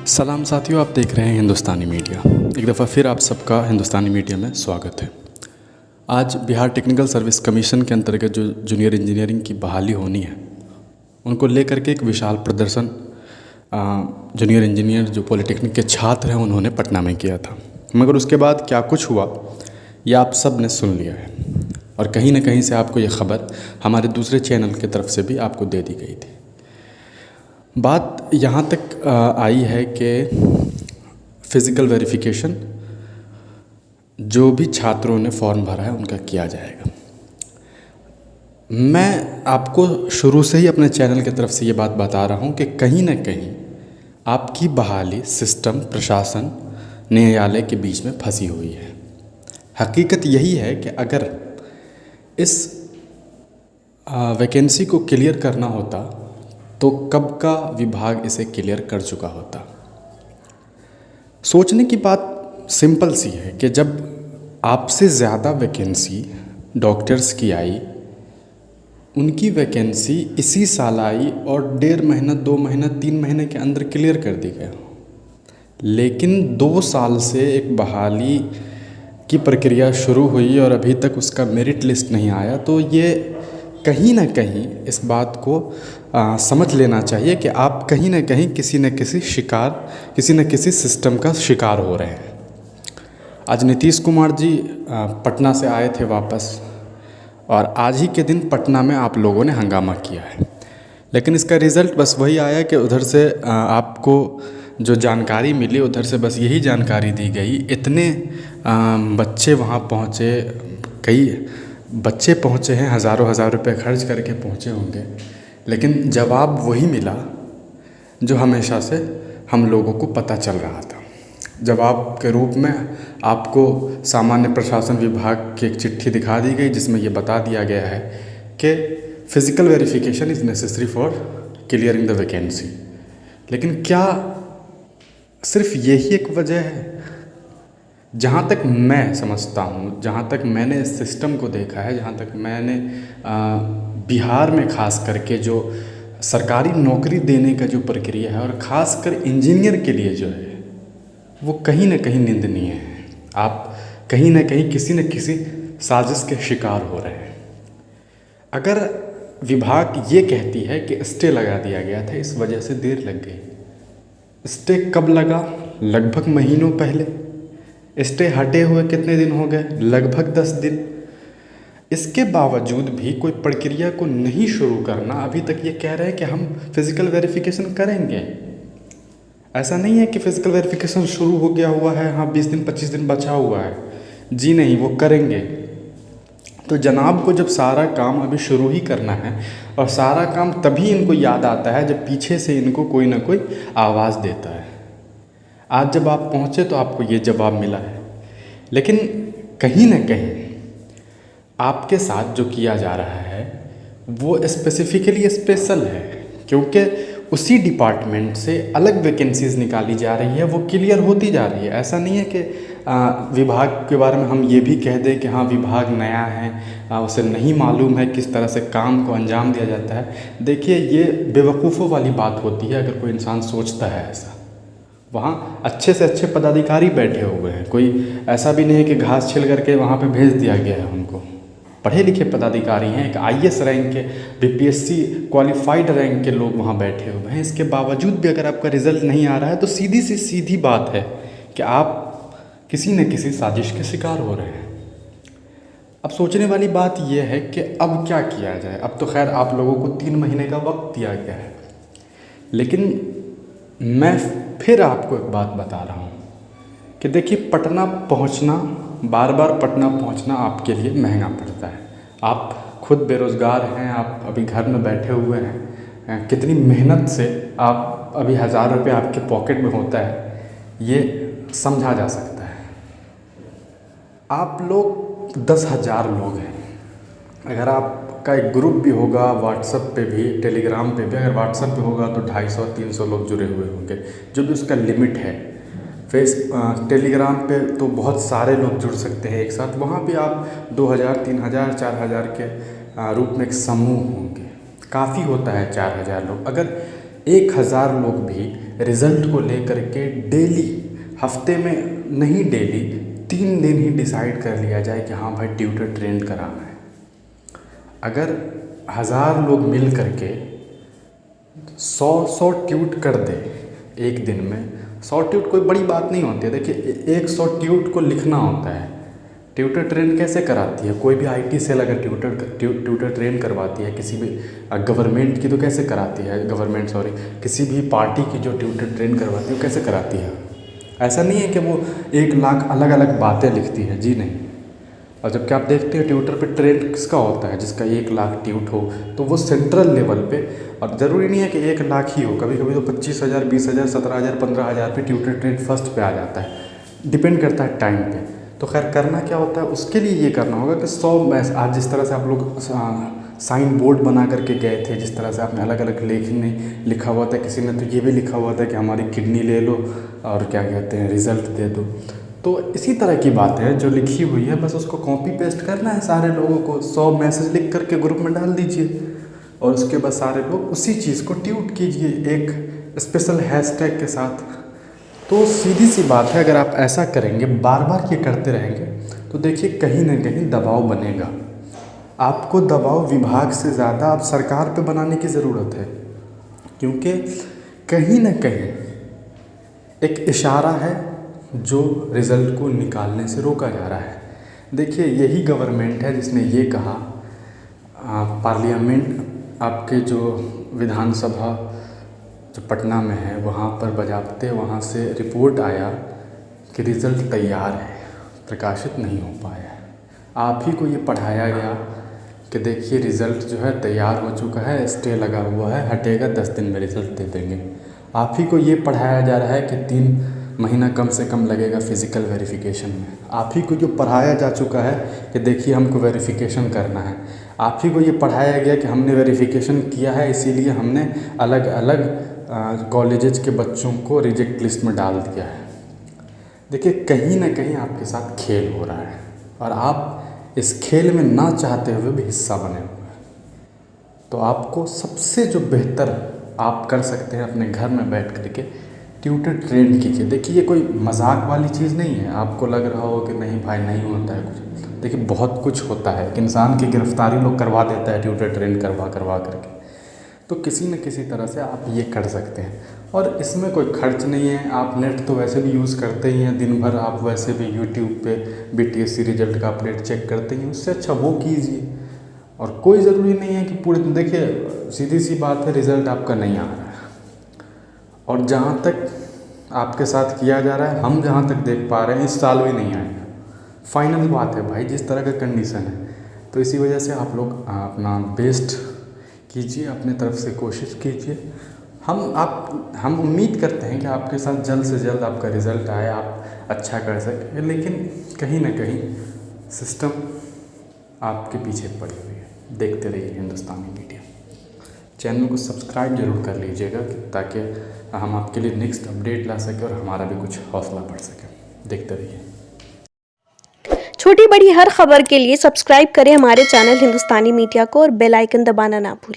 सलाम साथियों, आप देख रहे हैं हिंदुस्तानी मीडिया। एक दफ़ा फिर आप सबका हिंदुस्तानी मीडिया में स्वागत है। आज बिहार टेक्निकल सर्विस कमीशन के अंतर्गत जो जूनियर इंजीनियरिंग की बहाली होनी है, उनको लेकर के एक विशाल प्रदर्शन जूनियर इंजीनियर जो पॉलिटेक्निक के छात्र हैं उन्होंने पटना में किया था। मगर उसके बाद क्या कुछ हुआ ये आप सब ने सुन लिया है और कहीं ना कहीं से आपको ये ख़बर हमारे दूसरे चैनल की तरफ से भी आपको दे दी गई थी। बात यहाँ तक आई है कि फ़िज़िकल वेरिफिकेशन जो भी छात्रों ने फॉर्म भरा है उनका किया जाएगा। मैं आपको शुरू से ही अपने चैनल की तरफ से ये बात बता रहा हूँ कि कहीं ना कहीं आपकी बहाली सिस्टम, प्रशासन, न्यायालय के बीच में फंसी हुई है। हकीकत यही है कि अगर इस वैकेंसी को क्लियर करना होता तो कब का विभाग इसे क्लियर कर चुका होता। सोचने की बात सिंपल सी है कि जब आपसे ज़्यादा वैकेंसी डॉक्टर्स की आई, उनकी वैकेंसी इसी साल आई और 1.5 महीना, 2 महीना, 3 महीने के अंदर क्लियर कर दी गया, लेकिन 2 साल से एक बहाली की प्रक्रिया शुरू हुई और अभी तक उसका मेरिट लिस्ट नहीं आया। तो ये कहीं ना कहीं इस बात को समझ लेना चाहिए कि आप कहीं ना कहीं किसी न किसी सिस्टम का शिकार हो रहे हैं। आज नीतीश कुमार जी पटना से आए थे वापस और आज ही के दिन पटना में आप लोगों ने हंगामा किया है, लेकिन इसका रिज़ल्ट बस वही आया कि उधर से आपको जो जानकारी मिली उधर से बस यही जानकारी दी गई। इतने बच्चे वहाँ पहुँचे, कई बच्चे पहुँचे हैं, हज़ारों रुपए खर्च करके पहुँचे होंगे, लेकिन जवाब वही मिला जो हमेशा से हम लोगों को पता चल रहा था। जवाब के रूप में आपको सामान्य प्रशासन विभाग की एक चिट्ठी दिखा दी गई जिसमें ये बता दिया गया है कि physical verification is necessary for clearing the vacancy. लेकिन क्या सिर्फ यही एक वजह है? जहाँ तक मैं समझता हूँ, जहाँ तक मैंने इस सिस्टम को देखा है, जहाँ तक मैंने बिहार में ख़ास करके जो सरकारी नौकरी देने का जो प्रक्रिया है और ख़ासकर इंजीनियर के लिए जो है वो कहीं ना कहीं निंदनीय है। आप कहीं ना कहीं किसी न किसी साजिश के शिकार हो रहे हैं। अगर विभाग ये कहती है कि स्टे लगा दिया गया था, इस वजह से देर लग गई। स्टे कब लगा? लगभग महीनों पहले। स्टे हटे हुए कितने दिन हो गए? लगभग 10 दिन। इसके बावजूद भी कोई प्रक्रिया को नहीं शुरू करना, अभी तक ये कह रहे हैं कि हम फ़िज़िकल वेरिफिकेशन करेंगे। ऐसा नहीं है कि फ़िज़िकल वेरिफिकेशन शुरू हो गया हुआ है, हाँ 20 दिन 25 दिन बचा हुआ है। जी नहीं, वो करेंगे। तो जनाब को जब सारा काम अभी शुरू ही करना है और सारा काम तभी इनको याद आता है जब पीछे से इनको कोई ना कोई आवाज़ देता है। आज जब आप पहुँचे तो आपको ये जवाब मिला है, लेकिन कहीं ना कहीं आपके साथ जो किया जा रहा है वो स्पेसिफ़िकली स्पेशल है, क्योंकि उसी डिपार्टमेंट से अलग वैकेंसीज़ निकाली जा रही है, वो क्लियर होती जा रही है। ऐसा नहीं है कि विभाग के बारे में हम ये भी कह दें कि हाँ विभाग नया है, उसे नहीं मालूम है किस तरह से काम को अंजाम दिया जाता है। देखिए, ये बेवकूफ़ों वाली बात होती है अगर कोई इंसान सोचता है ऐसा। वहाँ अच्छे से अच्छे पदाधिकारी बैठे हुए हैं, कोई ऐसा भी नहीं है कि घास छिल करके वहाँ पे भेज दिया गया है उनको। पढ़े लिखे पदाधिकारी हैं, एक IAS रैंक के, BPSC क्वालिफाइड रैंक के लोग वहाँ बैठे हुए हैं। इसके बावजूद भी अगर आपका रिज़ल्ट नहीं आ रहा है तो सीधी सी सीधी बात है कि आप किसी न किसी साजिश के शिकार हो रहे हैं। अब सोचने वाली बात यह है कि अब क्या किया जाए। अब तो खैर आप लोगों को 3 महीने का वक्त दिया गया है, लेकिन मैं फिर आपको एक बात बता रहा हूँ कि देखिए, पटना पहुँचना, बार बार पटना पहुँचना आपके लिए महंगा पड़ता है। आप खुद बेरोज़गार हैं, आप अभी घर में बैठे हुए हैं, कितनी मेहनत से आप अभी 1000 रुपये आपके पॉकेट में होता है, ये समझा जा सकता है। आप लोग 10,000 लोग हैं। अगर आपका एक ग्रुप भी होगा व्हाट्सएप पे भी, टेलीग्राम पे भी, अगर व्हाट्सएप पे होगा तो 250-300 लोग जुड़े हुए होंगे, जो भी उसका लिमिट है। टेलीग्राम पे तो बहुत सारे लोग जुड़ सकते हैं एक साथ, वहाँ पे आप 2000, 3000, 4000 के रूप में एक समूह होंगे। काफ़ी होता है 4000 लोग। अगर 1000 लोग भी रिज़ल्ट को लेकर के डेली, हफ्ते में नहीं डेली 3 दिन ही डिसाइड कर लिया जाए कि हाँ भाई ट्यूटर ट्रेंड कराना है। अगर 1000 लोग मिल करके 100 ट्यूट कर दे एक दिन में, 100 ट्यूट कोई बड़ी बात नहीं होती है। देखिए 100 ट्यूट को लिखना होता है। ट्यूटर ट्रेन कैसे कराती है? कोई भी IT सेल अगर ट्यूटर ट्रेन करवाती है किसी भी गवर्नमेंट की, तो कैसे कराती है गवर्नमेंट, किसी भी पार्टी की जो ट्यूटर ट्रेन करवाती है वो कैसे कराती है? ऐसा नहीं है कि वो 1 लाख अलग अलग बातें लिखती है, जी नहीं। और जबकि आप देखते हैं ट्यूटर पे ट्रेंड किसका होता है, जिसका 1 लाख ट्यूट हो, तो वो सेंट्रल लेवल पे, और ज़रूरी नहीं है कि 1 लाख ही हो, कभी कभी तो 25,000, 20,000, 17,000, 15,000 पे ट्यूटर ट्रेंड फर्स्ट पे आ जाता है, डिपेंड करता है टाइम पे। तो खैर करना क्या होता है, उसके लिए ये करना होगा कि 100 आज जिस तरह से आप लोग साइन बोर्ड बना करके गए थे, जिस तरह से आपने अलग अलग लिखा हुआ था, किसी ने तो ये भी लिखा हुआ था कि हमारी किडनी ले लो और क्या कहते हैं रिज़ल्ट दे दो। तो इसी तरह की बात है जो लिखी हुई है, बस उसको कॉपी पेस्ट करना है सारे लोगों को, 100 मैसेज लिख करके ग्रुप में डाल दीजिए और उसके बाद सारे लोग उसी चीज़ को ट्वीट कीजिए एक स्पेशल हैशटैग के साथ। तो सीधी सी बात है, अगर आप ऐसा करेंगे, बार बार ये करते रहेंगे, तो देखिए कहीं ना कहीं दबाव बनेगा। आपको दबाव विभाग से ज़्यादा आप सरकार पे बनाने की ज़रूरत है, क्योंकि कहीं ना कहीं एक इशारा है जो रिज़ल्ट को निकालने से रोका जा रहा है। देखिए यही गवर्नमेंट है जिसने ये कहा, पार्लियामेंट आपके जो विधानसभा जो पटना में है वहाँ पर बजाते वहाँ से रिपोर्ट आया कि रिज़ल्ट तैयार है, प्रकाशित नहीं हो पाया है। आप ही को ये पढ़ाया गया कि देखिए रिज़ल्ट जो है तैयार हो चुका है, स्टे लगा हुआ है, हटेगा 10 दिन में रिज़ल्ट दे देंगे। आप ही को ये पढ़ाया जा रहा है कि 3 महीना कम से कम लगेगा फिज़िकल वेरिफिकेशन में। आप ही को जो पढ़ाया जा चुका है कि देखिए हमको वेरिफिकेशन करना है। आप ही को ये पढ़ाया गया कि हमने वेरिफिकेशन किया है, इसीलिए हमने अलग अलग कॉलेजेस के बच्चों को रिजेक्ट लिस्ट में डाल दिया है। देखिए कहीं ना कहीं आपके साथ खेल हो रहा है और आप इस खेल में ना चाहते हुए भी हिस्सा बने हुए हैं। तो आपको सबसे जो बेहतर आप कर सकते हैं, अपने घर में बैठ करके ट्यूटर ट्रेन कीजिए। देखिए ये कोई मजाक वाली चीज़ नहीं है। आपको लग रहा हो कि नहीं भाई नहीं होता है कुछ, देखिए बहुत कुछ होता है। एक इंसान की गिरफ्तारी लोग करवा देता है ट्यूटर ट्रेन करवा करके। तो किसी न किसी तरह से आप ये कर सकते हैं और इसमें कोई खर्च नहीं है। आप नेट तो वैसे भी यूज़ करते ही हैं, दिन भर आप वैसे भी यूट्यूब पे BTSC रिजल्ट का अपडेट चेक करते हैं, उससे अच्छा वो कीजिए। और कोई ज़रूरी नहीं है कि पूरे, देखिए सीधी सी बात है, रिज़ल्ट आपका नहीं आ रहा है और जहाँ तक आपके साथ किया जा रहा है, हम जहाँ तक देख पा रहे हैं इस साल भी नहीं आएगा। फाइनल बात है भाई, जिस तरह का कंडीशन है, तो इसी वजह से आप लोग अपना बेस्ट कीजिए, अपने तरफ से कोशिश कीजिए। हम उम्मीद करते हैं कि आपके साथ जल्द से जल्द आपका रिज़ल्ट आए, आप अच्छा कर सकें, लेकिन कहीं ना कहीं सिस्टम आपके पीछे पड़ी हुई है। देखते रहिए हिंदुस्तानी मीडिया। चैनल को सब्सक्राइब जरूर कर लीजिएगा ताकि हम आपके लिए नेक्स्ट अपडेट ला सकें और हमारा भी कुछ हौसला बढ़ सके। देखते रहिए। छोटी बड़ी हर खबर के लिए सब्सक्राइब करें हमारे चैनल हिंदुस्तानी मीडिया को और बेल आइकन दबाना ना भूलें।